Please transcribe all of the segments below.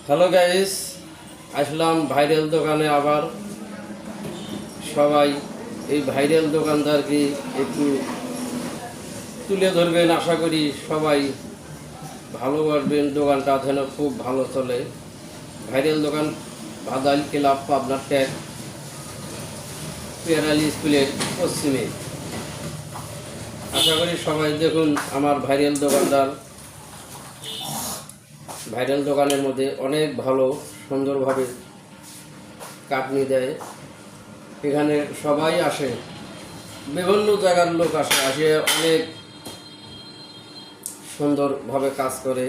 Hello guys, আসলাম viral দোকানে আবার। সবাই এই ভাইরাল দোকানদারকে একটু তুলে ধরবেন, আশা করি সবাই ভালোবাসবেন। দোকানটা যেন খুব ভালো চলে। ভাইরাল দোকান ভাদাইল ক্লাব, পাবনার ট্যাগ, পেয়ারালি স্কুলের পশ্চিমে। আশা করি সবাই দেখুন আমার ভাইরাল দোকানদার। ভাইরাল দোকানের মধ্যে অনেক ভালো সুন্দরভাবে কাটনি দেয়। এখানে সবাই আসে, বিভিন্ন জায়গার লোক আসে অনেক সুন্দরভাবে কাজ করে।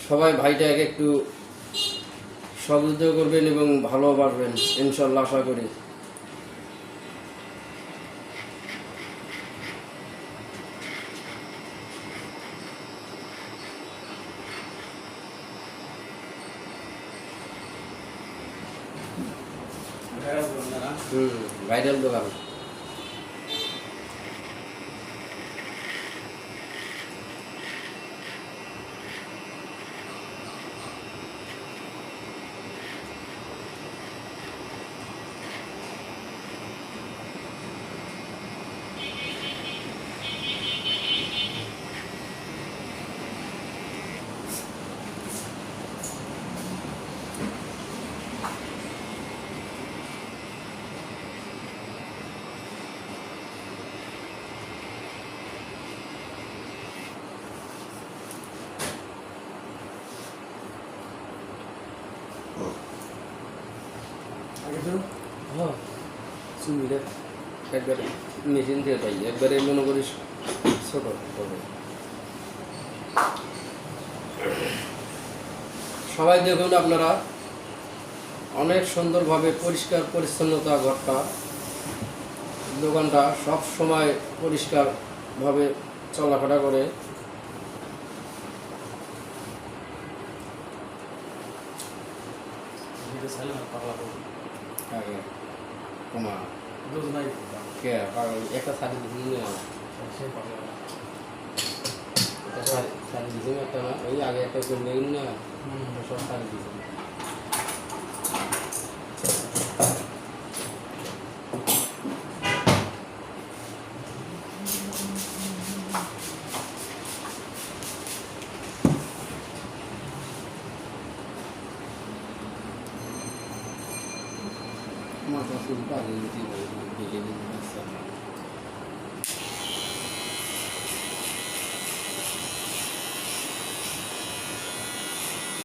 সবাই ভাইটাকে একটু সহযোগিতা করবেন এবং ভালোবাসবেন ইনশাল্লাহ, আশা করি। ভাইরাল দোকান। হ্যাঁ, সুবিধা একবারে মেশিন দিয়ে তাই একবারে মনে করিস ছোট হবে। সবাই দেখুন আপনারা, অনেক সুন্দরভাবে পরিষ্কার পরিচ্ছন্নতা ঘরটা, দোকানটা সব সময় পরিষ্কারভাবে চলাফেরা করে। কমা কে পাগল একটা শাড়ি দিচ্ছি শাড়ি দিচ্ছি একটা না, ওই আগে একটা করে না সব শাড়ি দিচ্ছি। মাথা চুল পাগল দিতে